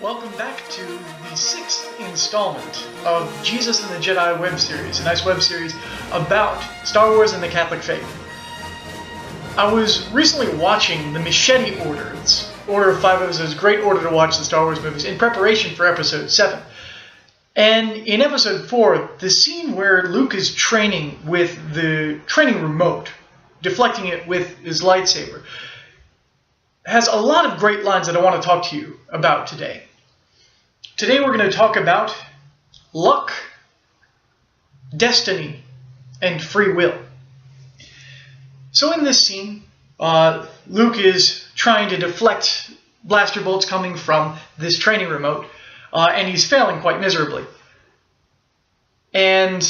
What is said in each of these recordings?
Welcome back to the 6th installment of Jesus and the Jedi web series, a nice web series about Star Wars and the Catholic faith. I was recently watching the Machete Order. It's order of 5 episodes, great order to watch the Star Wars movies, in preparation for episode 7. And in episode 4, the scene where Luke is training with the training remote, deflecting it with his lightsaber, has a lot of great lines that I want to talk to you about today. Today we're going to talk about luck, destiny, and free will. So in this scene, Luke is trying to deflect blaster bolts coming from this training remote, and he's failing quite miserably. And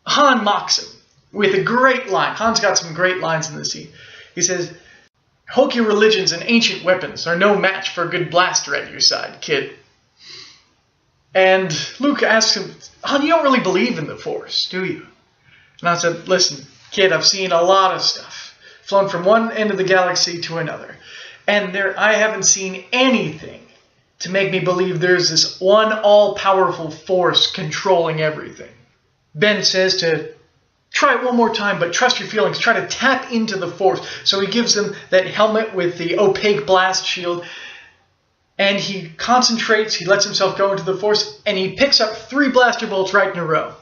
Han mocks him with a great line. Han's got some great lines in this scene. He says, "Hokey religions and ancient weapons are no match for a good blaster at your side, kid." And Luke asks him, "Han, you don't really believe in the Force, do you?" And I said, "Listen, kid, I've seen a lot of stuff. Flown from one end of the galaxy to another. And I haven't seen anything to make me believe there's this one all-powerful force controlling everything." Ben says to try it one more time, but trust your feelings. Try to tap into the Force. So he gives him that helmet with the opaque blast shield. And he concentrates, he lets himself go into the Force, and he picks up 3 blaster bolts right in a row.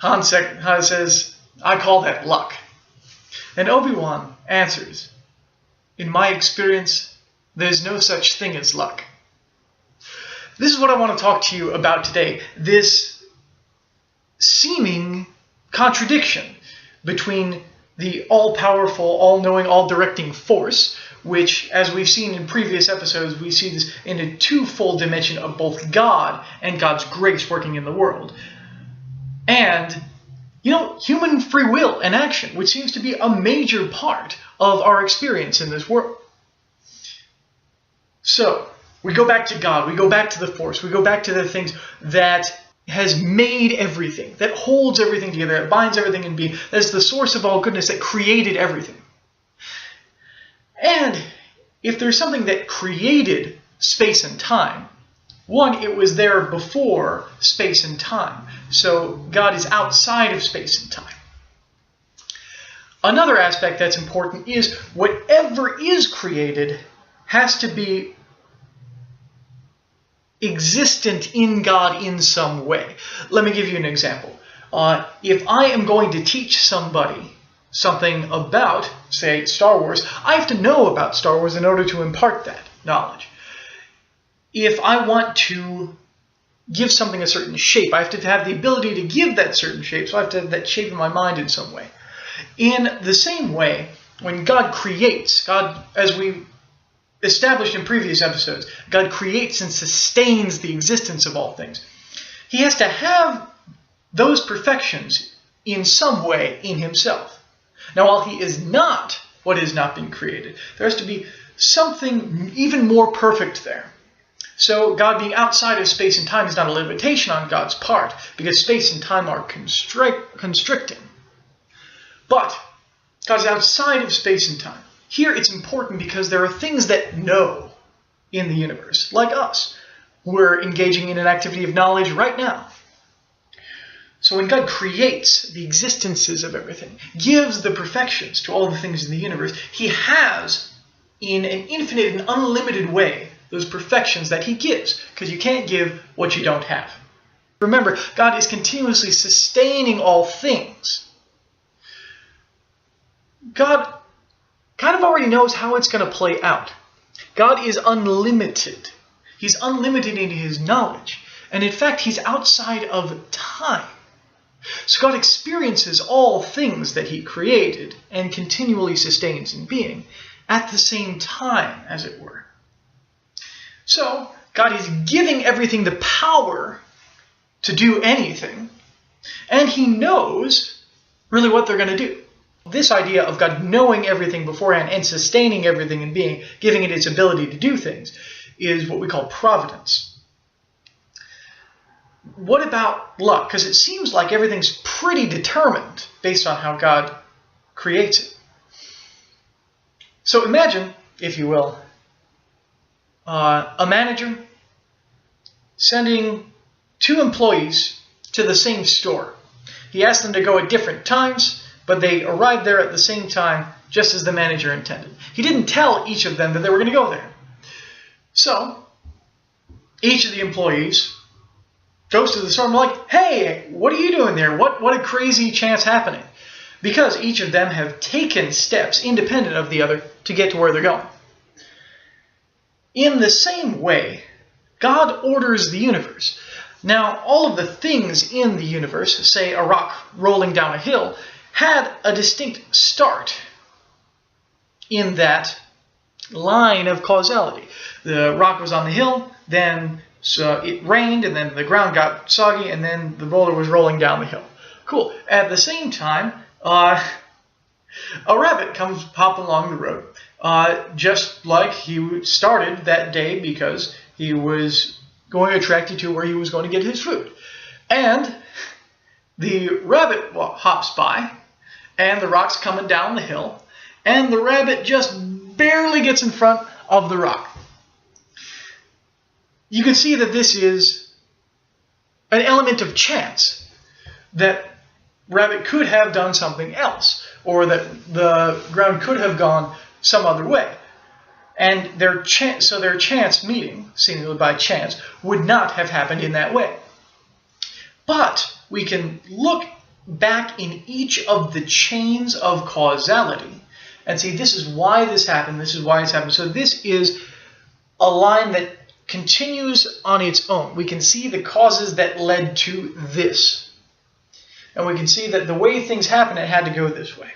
Han says, "I call that luck." And Obi-Wan answers, "In my experience, there's no such thing as luck." This is what I want to talk to you about today. This seeming contradiction between the all-powerful, all-knowing, all-directing Force, which, as we've seen in previous episodes, we see this in a twofold dimension of both God and God's grace working in the world. And, human free will and action, which seems to be a major part of our experience in this world. So, we go back to God, we go back to the Force, we go back to the things that has made everything, that holds everything together, that binds everything in being, that's the source of all goodness, that created everything. And if there's something that created space and time, one, it was there before space and time. So God is outside of space and time. Another aspect that's important is whatever is created has to be existent in God in some way. Let me give you an example. If I am going to teach somebody something about, say, Star Wars, I have to know about Star Wars in order to impart that knowledge. If I want to give something a certain shape, I have to have the ability to give that certain shape, so I have to have that shape in my mind in some way. In the same way, when God creates, God, as we established in previous episodes, God creates and sustains the existence of all things. He has to have those perfections in some way in himself. Now, while he is not what has not been created, there has to be something even more perfect there. So God being outside of space and time is not a limitation on God's part, because space and time are constricting. But God is outside of space and time. Here it's important because there are things that know in the universe, like us. We're engaging in an activity of knowledge right now. So when God creates the existences of everything, gives the perfections to all the things in the universe, he has, in an infinite and unlimited way, those perfections that he gives, because you can't give what you don't have. Remember, God is continuously sustaining all things. God kind of already knows how it's going to play out. God is unlimited. He's unlimited in his knowledge. And in fact, he's outside of time. So God experiences all things that he created and continually sustains in being at the same time, as it were. So God is giving everything the power to do anything, and he knows really what they're going to do. This idea of God knowing everything beforehand and sustaining everything in being, giving it its ability to do things, is what we call providence. What about luck? Because it seems like everything's pretty determined based on how God creates it. So imagine, if you will, a manager sending 2 employees to the same store. He asked them to go at different times, but they arrived there at the same time, just as the manager intended. He didn't tell each of them that they were going to go there. So, each of the employees goes to the store and like, hey, what are you doing there? What a crazy chance happening. Because each of them have taken steps independent of the other to get to where they're going. In the same way, God orders the universe. Now, all of the things in the universe, say a rock rolling down a hill, had a distinct start in that line of causality. The rock was on the hill, then it rained, and then the ground got soggy, and then the boulder was rolling down the hill. Cool. At the same time, a rabbit comes popping along the road, just like he started that day because he was going attracted to where he was going to get his food. And the rabbit hops by, and the rock's coming down the hill, and the rabbit just barely gets in front of the rock. You can see that this is an element of chance, that rabbit could have done something else, or that the ground could have gone some other way. And their chance meeting, seemingly by chance, would not have happened in that way. But we can look back in each of the chains of causality and see this is why this happened, this is why it's happened. So this is a line that continues on its own. We can see the causes that led to this. And we can see that the way things happen, it had to go this way.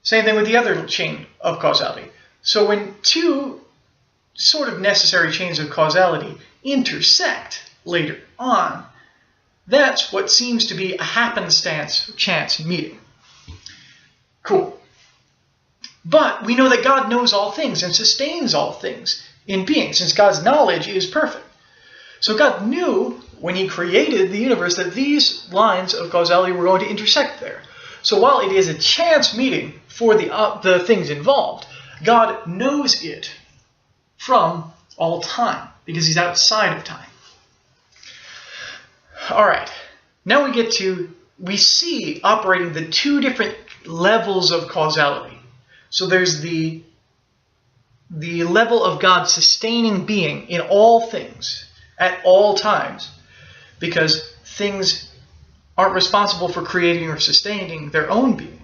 Same thing with the other chain of causality. So when 2 sort of necessary chains of causality intersect later on, that's what seems to be a happenstance chance meeting. Cool. But we know that God knows all things and sustains all things in being, since God's knowledge is perfect. So God knew when he created the universe that these lines of causality were going to intersect there. So while it is a chance meeting for the things involved, God knows it from all time because he's outside of time. All right, now we see operating the 2 different levels of causality. So there's the level of God sustaining being in all things at all times, because things aren't responsible for creating or sustaining their own being.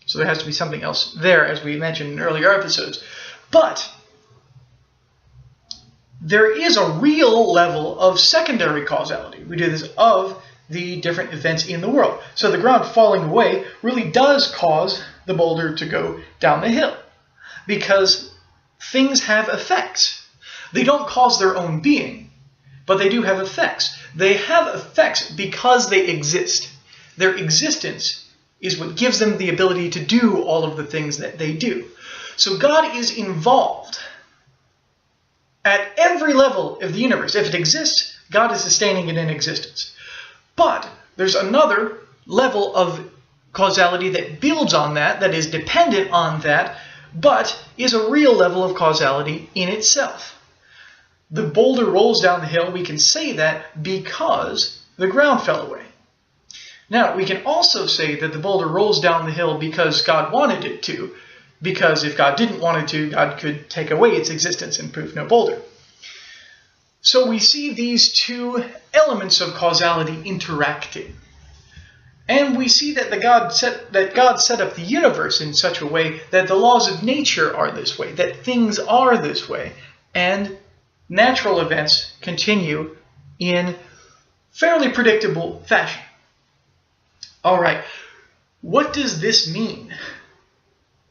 So there has to be something else there, as we mentioned in earlier episodes. But there is a real level of secondary causality. We do this of the different events in the world. So the ground falling away really does cause the boulder to go down the hill, because things have effects. They don't cause their own being, but they do have effects. They have effects because they exist. Their existence is what gives them the ability to do all of the things that they do. So God is involved at every level of the universe. If it exists, God is sustaining it in existence. But there's another level of causality that builds on that, that is dependent on that, but is a real level of causality in itself. The boulder rolls down the hill, we can say that because the ground fell away. Now, we can also say that the boulder rolls down the hill because God wanted it to, because if God didn't want it to, God could take away its existence and prove no boulder. So we see these 2 elements of causality interacting. And we see that God set up the universe in such a way that the laws of nature are this way, that things are this way, and natural events continue in fairly predictable fashion. All right, what does this mean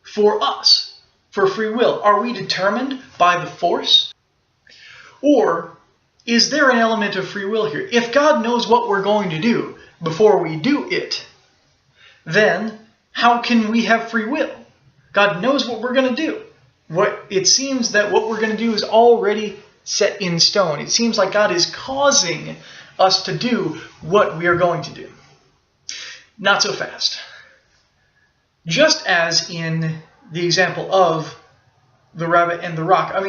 for us, for free will? Are we determined by the force? Or is there an element of free will here? If God knows what we're going to do before we do it, then how can we have free will? God knows what we're going to do. It seems that what we're going to do is already set in stone. It seems like God is causing us to do what we are going to do. Not so fast. Just as in the example of the rabbit and the rock,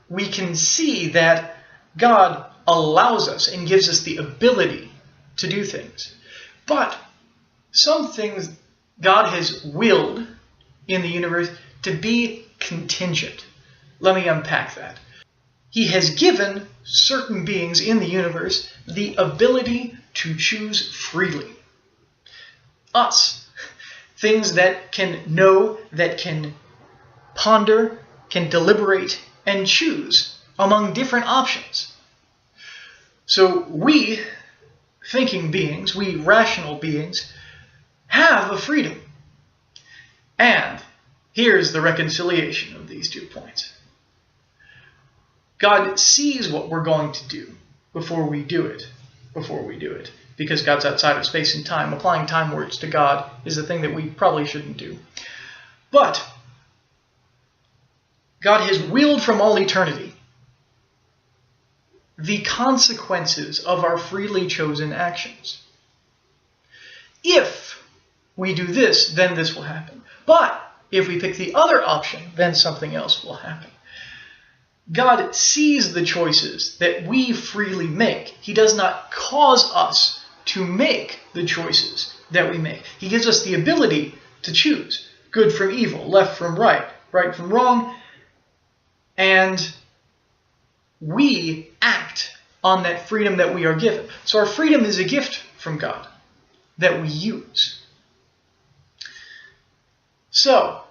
we can see that God allows us and gives us the ability to do things. But some things God has willed in the universe to be contingent. Let me unpack that. He has given certain beings in the universe the ability to choose freely. Us. Things that can know, that can ponder, can deliberate, and choose among different options. So we, thinking beings, we rational beings, have a freedom. And here's the reconciliation of these 2 points. God sees what we're going to do before we do it. Because God's outside of space and time. Applying time words to God is a thing that we probably shouldn't do. But God has willed from all eternity the consequences of our freely chosen actions. If we do this, then this will happen. But if we pick the other option, then something else will happen. God sees the choices that we freely make. He does not cause us to make the choices that we make. He gives us the ability to choose good from evil, left from right, right from wrong, and we act on that freedom that we are given. So our freedom is a gift from God that we use. So,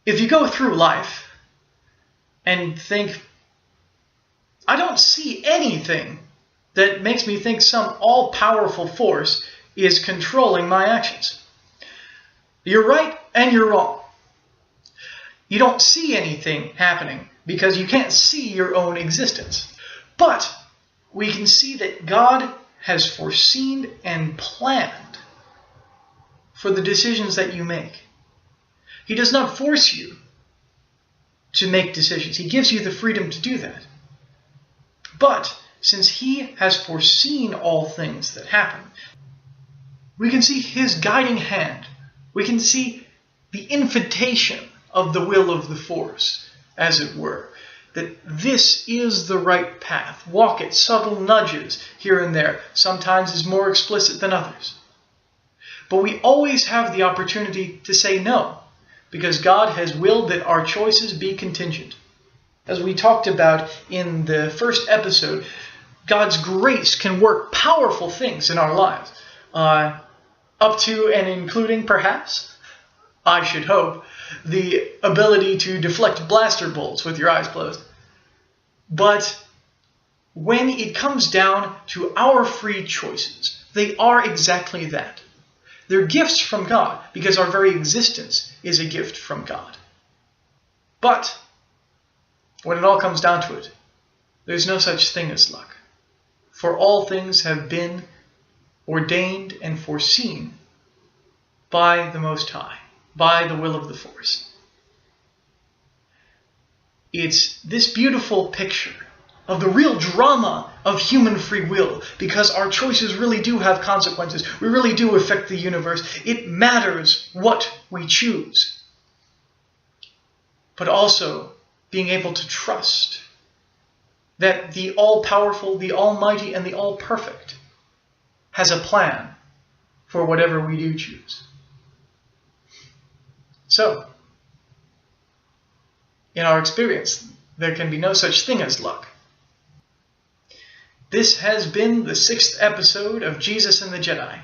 if you go through life and think, I don't see anything that makes me think some all-powerful force is controlling my actions. You're right and you're wrong. You don't see anything happening because you can't see your own existence. But we can see that God has foreseen and planned for the decisions that you make. He does not force you to make decisions. He gives you the freedom to do that. But since He has foreseen all things that happen, we can see His guiding hand. We can see the invitation of the will of the force, as it were, that this is the right path. Walk it. Subtle nudges here and there. Sometimes is more explicit than others. But we always have the opportunity to say no, because God has willed that our choices be contingent. As we talked about in the first episode, God's grace can work powerful things in our lives, up to and including, perhaps, I should hope, the ability to deflect blaster bolts with your eyes closed. But when it comes down to our free choices, they are exactly that. They're gifts from God, because our very existence is a gift from God. But when it all comes down to it, there's no such thing as luck. For all things have been ordained and foreseen by the Most High, by the will of the force. It's this beautiful picture of the real drama of human free will, because our choices really do have consequences. We really do affect the universe. It matters what we choose. But also being able to trust that the all-powerful, the almighty, and the all-perfect has a plan for whatever we do choose. So, in our experience, there can be no such thing as luck. This has been the 6th episode of Jesus and the Jedi.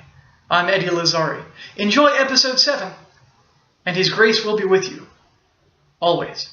I'm Eddie Lazari. Enjoy episode 7, and His grace will be with you, always.